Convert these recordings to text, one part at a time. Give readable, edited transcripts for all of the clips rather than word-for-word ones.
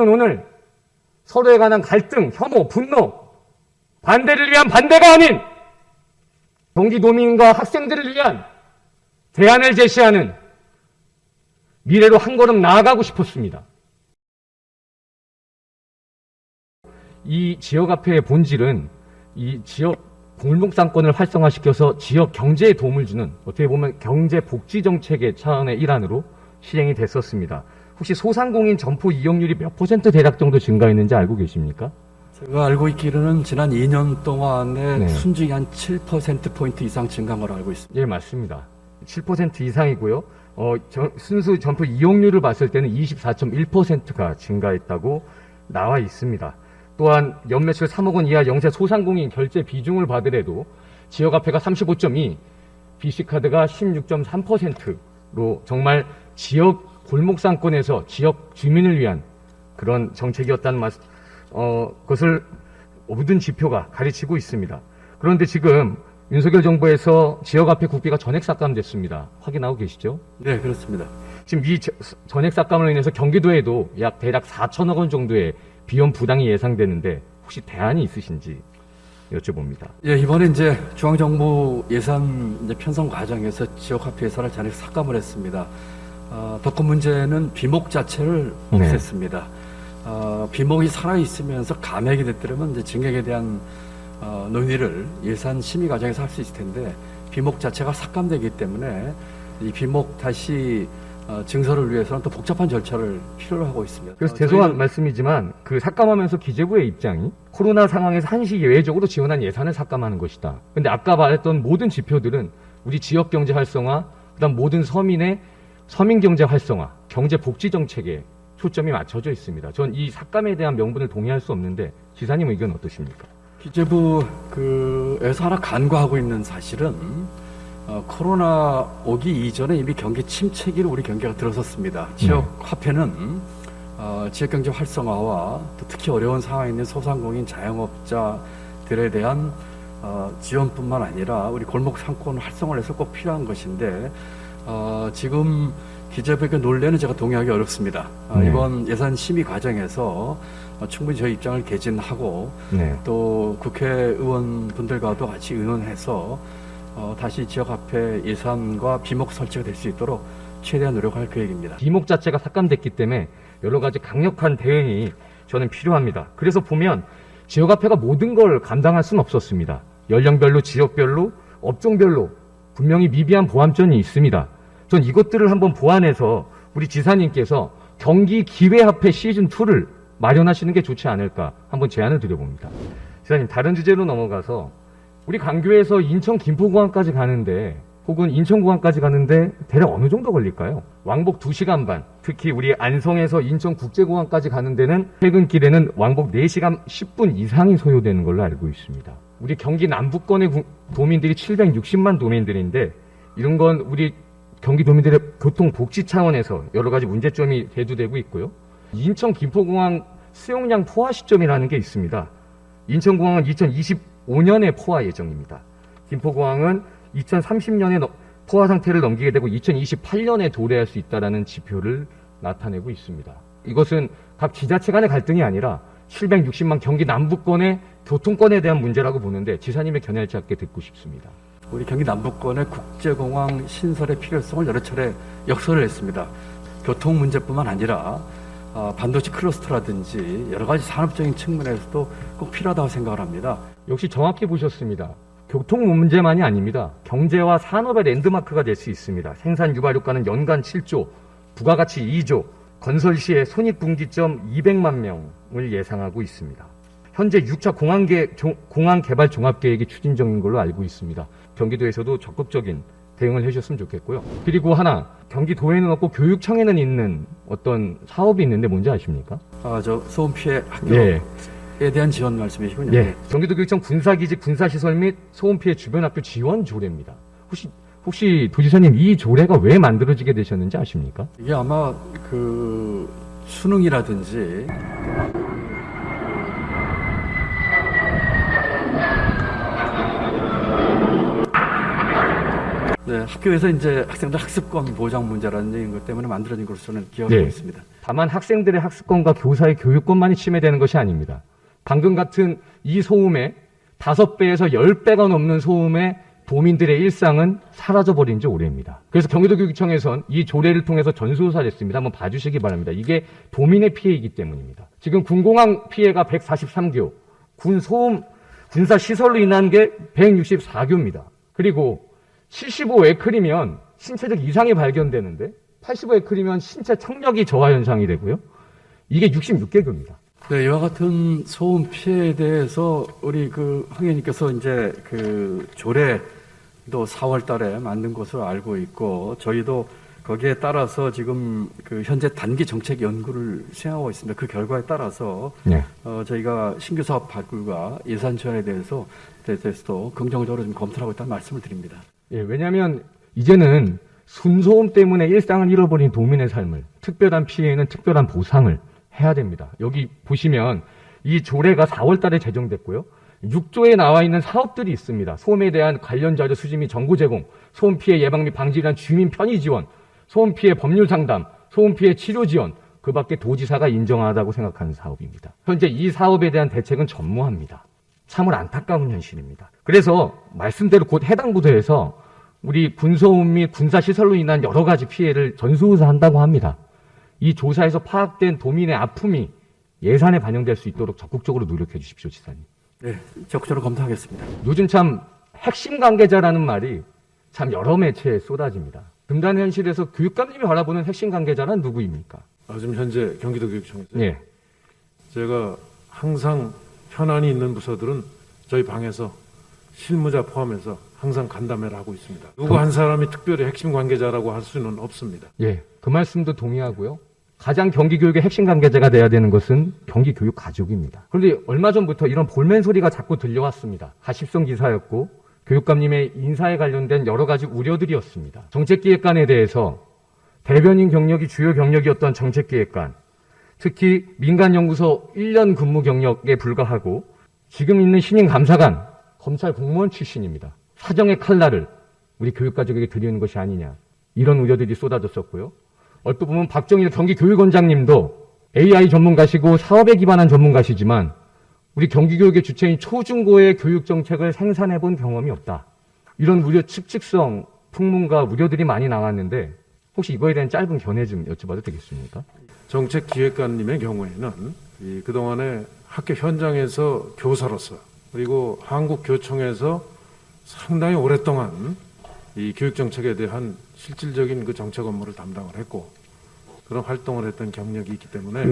오늘 서로에 관한 갈등, 혐오, 분노, 반대를 위한 반대가 아닌 경기도민과 학생들을 위한 대안을 제시하는 미래로 한 걸음 나아가고 싶었습니다. 이 지역화폐의 본질은 이 지역 골목상권을 활성화시켜서 지역 경제에 도움을 주는, 어떻게 보면 경제 복지 정책의 차원의 일환으로 시행이 됐었습니다. 혹시 소상공인 점포 이용률이 몇 % 대략 정도 증가했는지 알고 계십니까? 제가 알고 있기로는 지난 2년 동안에 네. 순증이 한 7%포인트 이상 증가한 걸로 알고 있습니다. 예, 맞습니다. 7% 이상이고요. 순수 점포 이용률을 봤을 때는 24.1%가 증가했다고 나와 있습니다. 또한 연매출 3억 원 이하 영세 소상공인 결제 비중을 받으래도 지역화폐가 35.2, BC카드가 16.3%로 정말 지역 골목상권에서 지역 주민을 위한 그런 정책이었다는 것을 모든 지표가 가르치고 있습니다. 그런데 지금 윤석열 정부에서 지역화폐 국비가 전액 삭감됐습니다. 확인하고 계시죠? 네, 그렇습니다. 지금 이 전액 삭감으로 인해서 경기도에도 대략 4천억 원 정도의 비용 부담이 예상되는데 혹시 대안이 있으신지 여쭤봅니다. 예, 이번에 이제 중앙정부 예산 편성 과정에서 지역화폐 예산을 전액 삭감을 했습니다. 더 큰 문제는 비목 자체를 없앴습니다. 비목이 살아있으면서 감액이 됐더라면 이제 증액에 대한 논의를 예산 심의 과정에서 할 수 있을 텐데 비목 자체가 삭감되기 때문에 이 비목 다시 증설을 위해서는 또 복잡한 절차를 필요로 하고 있습니다. 그래서 죄송한 말씀이지만 그 삭감하면서 기재부의 입장이 코로나 상황에서 한시 예외적으로 지원한 예산을 삭감하는 것이다. 근데 아까 말했던 모든 지표들은 우리 지역 경제 활성화, 그다음 모든 서민의 서민 경제 활성화, 경제 복지 정책에 초점이 맞춰져 있습니다. 전 이 삭감에 대한 명분을 동의할 수 없는데 지사님 의견 어떠십니까? 기재부에서 하나 간과하고 있는 사실은 코로나 오기 이전에 이미 경기 침체기를 우리 경기가 들어섰습니다. 지역 화폐는 지역 경제 활성화와 또 특히 어려운 상황에 있는 소상공인 자영업자들에 대한 지원뿐만 아니라 우리 골목 상권 활성화를 해서 꼭 필요한 것인데 지금 기재부의 그 논리는 제가 동의하기 어렵습니다. 이번 예산 심의 과정에서 충분히 저희 입장을 개진하고 또 국회의원분들과도 같이 의논해서 다시 지역화폐 예산과 비목 설치가 될 수 있도록 최대한 노력할 계획입니다. 비목 자체가 삭감됐기 때문에 여러 가지 강력한 대응이 저는 필요합니다. 그래서 보면 지역화폐가 모든 걸 감당할 수는 없었습니다. 연령별로, 지역별로, 업종별로 분명히 미비한 보완점이 있습니다. 전 이것들을 한번 보완해서 우리 지사님께서 경기 기회화폐 시즌2를 마련하시는 게 좋지 않을까 한번 제안을 드려봅니다. 지사님, 다른 주제로 넘어가서 우리 강교에서 인천 김포공항까지 가는데 혹은 인천공항까지 가는데 대략 어느 정도 걸릴까요? 왕복 2시간 반, 특히 우리 안성에서 인천국제공항까지 가는 데는 퇴근길에는 왕복 4시간 10분 이상이 소요되는 걸로 알고 있습니다. 우리 경기 남부권의 도민들이 760만 도민들인데 이런 건 우리 경기 도민들의 교통복지 차원에서 여러 가지 문제점이 대두되고 있고요. 인천 김포공항 수용량 포화 시점이라는 게 있습니다. 인천공항은 2025년에 포화 예정입니다. 김포공항은 2030년에 포화 상태를 넘기게 되고 2028년에 도래할 수 있다는 지표를 나타내고 있습니다. 이것은 각 지자체 간의 갈등이 아니라 760만 경기 남부권의 교통권에 대한 문제라고 보는데 지사님의 견해를 짧게 듣고 싶습니다. 우리 경기 남부권의 국제공항 신설의 필요성을 여러 차례 역설을 했습니다. 교통 문제뿐만 아니라 반도체 클러스터라든지 여러 가지 산업적인 측면에서도 꼭 필요하다고 생각을 합니다. 역시 정확히 보셨습니다. 교통 문제만이 아닙니다. 경제와 산업의 랜드마크가 될 수 있습니다. 생산 유발 효과는 연간 7조, 부가가치 2조, 건설 시에 손익분기점 200만 명을 예상하고 있습니다. 현재 6차 공항 개발 종합계획이 추진 중인 걸로 알고 있습니다. 경기도에서도 적극적인 대응을 해주셨으면 좋겠고요. 그리고 하나, 경기도에는 없고 교육청에는 있는 어떤 사업이 있는데 뭔지 아십니까? 저 소음피해 학교에 대한 지원 말씀이시군요. 예. 경기도교육청 군사기지 군사시설 및 소음피해 주변 학교 지원 조례입니다. 혹시 도지사님 이 조례가 왜 만들어지게 되셨는지 아십니까? 이게 아마 그 수능이라든지 네, 학교에서 이제 학생들 학습권 보장 문제라는 것 때문에 만들어진 것으로 저는 기억하고 네. 있습니다. 다만 학생들의 학습권과 교사의 교육권만이 침해되는 것이 아닙니다. 방금 같은 이 소음의 5배에서 10배가 넘는 소음의 도민들의 일상은 사라져버린 지 오래입니다. 그래서 경기도교육청에선 이 조례를 통해서 전수조사를 했습니다. 한번 봐주시기 바랍니다. 이게 도민의 피해이기 때문입니다. 지금 군공항 피해가 143교, 군소음, 군사시설로 인한 게 164교입니다. 그리고 75에클이면 신체적 이상이 발견되는데 85에클이면 신체 청력이 저하 현상이 되고요. 이게 66개교입니다. 네, 이와 같은 소음 피해에 대해서 우리 황 의원님께서 이제 조례도 4월 달에 만든 것으로 알고 있고, 저희도 거기에 따라서 지금 현재 단기 정책 연구를 수행하고 있습니다. 그 결과에 따라서 네. 저희가 신규 사업 발굴과 예산 지원에 대해서도 긍정적으로 좀 검토를 하고 있다는 말씀을 드립니다. 예, 왜냐하면 이제는 순소음 때문에 일상을 잃어버린 도민의 삶을, 특별한 피해에는 특별한 보상을 해야 됩니다. 여기 보시면 이 조례가 4월 달에 제정됐고요. 6조에 나와 있는 사업들이 있습니다. 소음에 대한 관련 자료 수집 및 정보 제공, 소음 피해 예방 및 방지를 위한 주민 편의 지원, 소음 피해 법률 상담, 소음 피해 치료 지원, 그 밖에 도지사가 인정하다고 생각하는 사업입니다. 현재 이 사업에 대한 대책은 전무합니다. 참으로 안타까운 현실입니다. 그래서 말씀대로 곧 해당 부서에서 우리 군소음 및 군사시설로 인한 여러 가지 피해를 전수조사한다고 합니다. 이 조사에서 파악된 도민의 아픔이 예산에 반영될 수 있도록 적극적으로 노력해 주십시오, 지사님. 네, 적극적으로 검토하겠습니다. 요즘 참 핵심 관계자라는 말이 참 여러 매체에 쏟아집니다. 금단 현실에서 교육감님이 바라보는 핵심 관계자는 누구입니까? 지금 현재 경기도교육청에서 예. 제가 항상 현안이 있는 부서들은 저희 방에서 실무자 포함해서 항상 간담회를 하고 있습니다. 누구 한 사람이 특별히 핵심 관계자라고 할 수는 없습니다. 예, 그 말씀도 동의하고요. 가장 경기교육의 핵심 관계자가 돼야 되는 것은 경기교육 가족입니다. 그런데 얼마 전부터 이런 볼멘 소리가 자꾸 들려왔습니다. 가십성 기사였고 교육감님의 인사에 관련된 여러 가지 우려들이었습니다. 정책기획관에 대해서 대변인 경력이 주요 경력이었던 정책기획관, 특히 민간연구소 1년 근무 경력에 불과하고 지금 있는 신임 감사관, 검찰 공무원 출신입니다. 사정의 칼날을 우리 교육가족에게 드리는 것이 아니냐, 이런 우려들이 쏟아졌었고요. 얼핏 보면 박정일 경기교육원장님도 AI 전문가시고 사업에 기반한 전문가시지만 우리 경기교육의 주체인 초중고의 교육정책을 생산해본 경험이 없다. 이런 우려, 측측성, 풍문과 우려들이 많이 나왔는데 혹시 이거에 대한 짧은 견해 좀 여쭤봐도 되겠습니까? 정책기획관님의 경우에는 그동안에 학교 현장에서 교사로서 그리고 한국교총에서 상당히 오랫동안 이 교육정책에 대한 실질적인 그 정책 업무를 담당을 했고 그런 활동을 했던 경력이 있기 때문에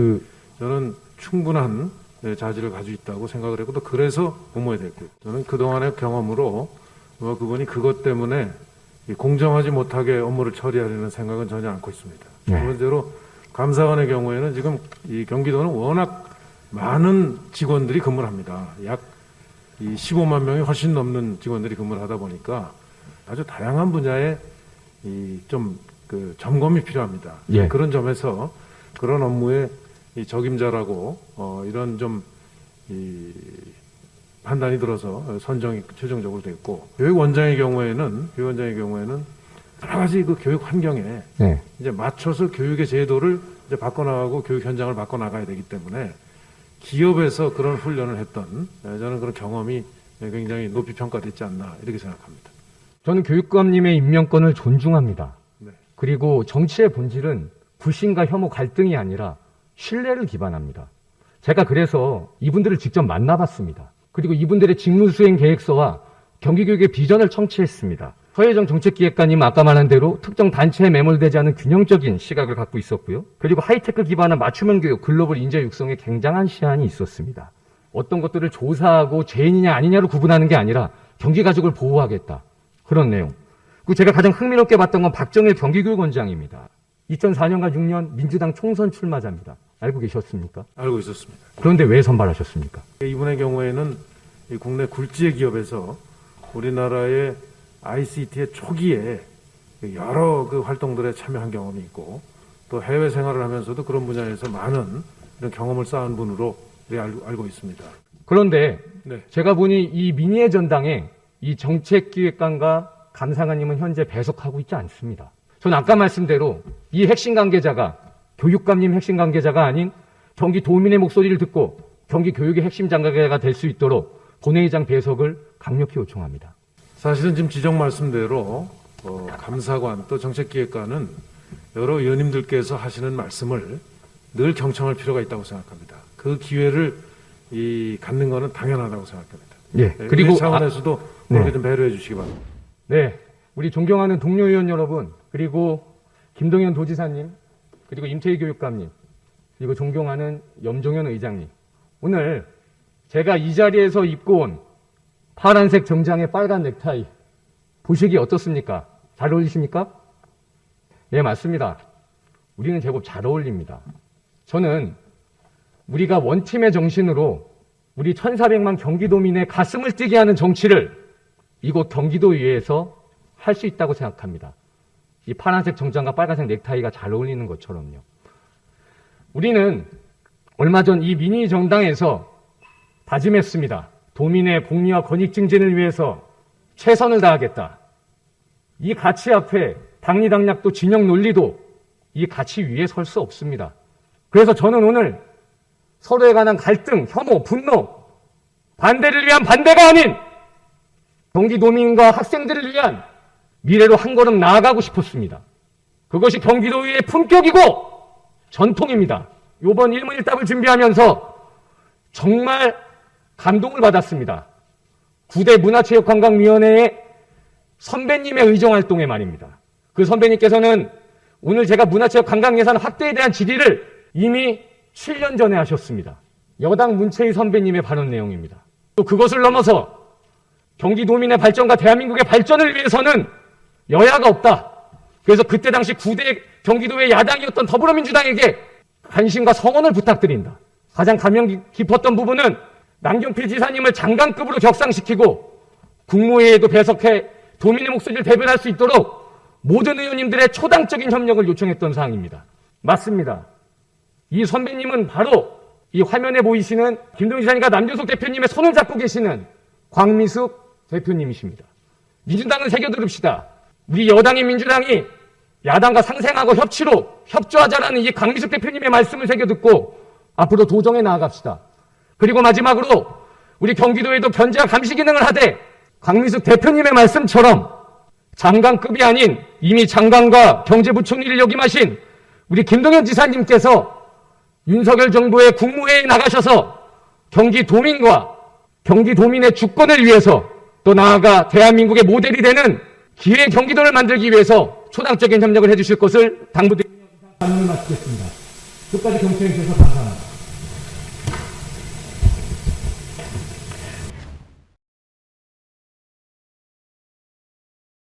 저는 충분한 자질을 가지고 있다고 생각을 했고 또 그래서 공모에 됐고요. 저는 그동안의 경험으로 그분이 그것 때문에 공정하지 못하게 업무를 처리하려는 생각은 전혀 않고 있습니다. 두 네. 번째로 감사관의 경우에는 지금 이 경기도는 워낙 많은 직원들이 근무를 합니다. 약 15만 명이 훨씬 넘는 직원들이 근무를 하다 보니까 아주 다양한 분야에 좀 점검이 필요합니다. 예. 그런 점에서 그런 업무에 적임자라고 이런 좀 판단이 들어서 선정이 최종적으로 됐고 교육원장의 경우에는 여러 가지 그 교육 환경에 네. 이제 맞춰서 교육의 제도를 이제 바꿔나가고 교육 현장을 바꿔나가야 되기 때문에 기업에서 그런 훈련을 했던 저는 그런 경험이 굉장히 높이 평가됐지 않나 이렇게 생각합니다. 저는 교육감님의 임명권을 존중합니다. 네. 그리고 정치의 본질은 불신과 혐오 갈등이 아니라 신뢰를 기반합니다. 제가 그래서 이분들을 직접 만나봤습니다. 그리고 이분들의 직무수행 계획서와 경기교육의 비전을 청취했습니다. 서혜정 정책기획관님 아까 말한 대로 특정 단체에 매몰되지 않은 균형적인 시각을 갖고 있었고요. 그리고 하이테크 기반한 맞춤형 교육, 글로벌 인재 육성에 굉장한 시안이 있었습니다. 어떤 것들을 조사하고 죄인이냐 아니냐로 구분하는 게 아니라 경기가족을 보호하겠다. 그런 내용. 그리고 제가 가장 흥미롭게 봤던 건 박정일 경기교육원장입니다. 2004년과 6년 민주당 총선 출마자입니다. 알고 계셨습니까? 알고 있었습니다. 그런데 왜 선발하셨습니까? 이분의 경우에는 이 국내 굴지의 기업에서 우리나라의 ICT의 초기에 여러 그 활동들에 참여한 경험이 있고 또 해외 생활을 하면서도 그런 분야에서 많은 이런 경험을 쌓은 분으로 알고 있습니다. 그런데 네. 제가 보니 이 민의의 전당에 이 정책기획관과 감사관님은 현재 배석하고 있지 않습니다. 저는 아까 말씀대로 이 핵심 관계자가 교육감님 핵심 관계자가 아닌 경기도민의 목소리를 듣고 경기교육의 핵심 장관계가 될 수 있도록 본회의장 배석을 강력히 요청합니다. 사실은 지금 지적 말씀대로 감사관 또 정책기획관은 여러 의원님들께서 하시는 말씀을 늘 경청할 필요가 있다고 생각합니다. 그 기회를 갖는 것은 당연하다고 생각합니다. 예. 그리고 그 차원에서도 그렇게 네. 좀 배려해 주시기 바랍니다. 네, 우리 존경하는 동료 의원 여러분, 그리고 김동연 도지사님, 그리고 임태희 교육감님, 그리고 존경하는 염종현 의장님. 오늘 제가 이 자리에서 입고 온 파란색 정장에 빨간 넥타이 보시기 어떻습니까? 잘 어울리십니까? 예, 맞습니다. 우리는 제법 잘 어울립니다. 저는 우리가 원팀의 정신으로 우리 1,400만 경기도민의 가슴을 뛰게 하는 정치를 이곳 경기도의회에서 할 수 있다고 생각합니다. 이 파란색 정장과 빨간색 넥타이가 잘 어울리는 것처럼요. 우리는 얼마 전 이 미니 정당에서 다짐했습니다. 도민의 복리와 권익 증진을 위해서 최선을 다하겠다. 이 가치 앞에 당리당략도 진영 논리도 이 가치 위에 설 수 없습니다. 그래서 저는 오늘 서로에 관한 갈등, 혐오, 분노, 반대를 위한 반대가 아닌 경기도민과 학생들을 위한 미래로 한 걸음 나아가고 싶었습니다. 그것이 경기도의회의 품격이고 전통입니다. 이번 일문일답을 준비하면서 정말 감동을 받았습니다. 9대 문화체육관광위원회의 선배님의 의정활동에 말입니다. 그 선배님께서는 오늘 제가 문화체육관광예산 확대에 대한 질의를 이미 7년 전에 하셨습니다. 여당 문채희 선배님의 발언 내용입니다. 또 그것을 넘어서 경기도민의 발전과 대한민국의 발전을 위해서는 여야가 없다. 그래서 그때 당시 9대 경기도의 야당이었던 더불어민주당에게 관심과 성원을 부탁드린다. 가장 감명 깊었던 부분은 남경필 지사님을 장관급으로 격상시키고 국무회의에도 배석해 도민의 목소리를 대변할 수 있도록 모든 의원님들의 초당적인 협력을 요청했던 사항입니다. 맞습니다. 이 선배님은 바로 이 화면에 보이시는 김동연 지사님과 남준석 대표님의 손을 잡고 계시는 광미숙 대표님이십니다. 민주당은 새겨들읍시다. 우리 여당인 민주당이 야당과 상생하고 협치로 협조하자라는 이 광미숙 대표님의 말씀을 새겨듣고 앞으로 도정에 나아갑시다. 그리고 마지막으로 우리 경기도에도 견제와 감시 기능을 하되 광미숙 대표님의 말씀처럼 장관급이 아닌 이미 장관과 경제부총리를 역임하신 우리 김동연 지사님께서 윤석열 정부의 국무회의에 나가셔서 경기도민과 경기도민의 주권을 위해서 또 나아가 대한민국의 모델이 되는 기회 경기도를 만들기 위해서 초당적인 협력을 해주실 것을 당부드리며 말씀을 마치겠습니다. 끝까지 경청해 주셔서 감사합니다.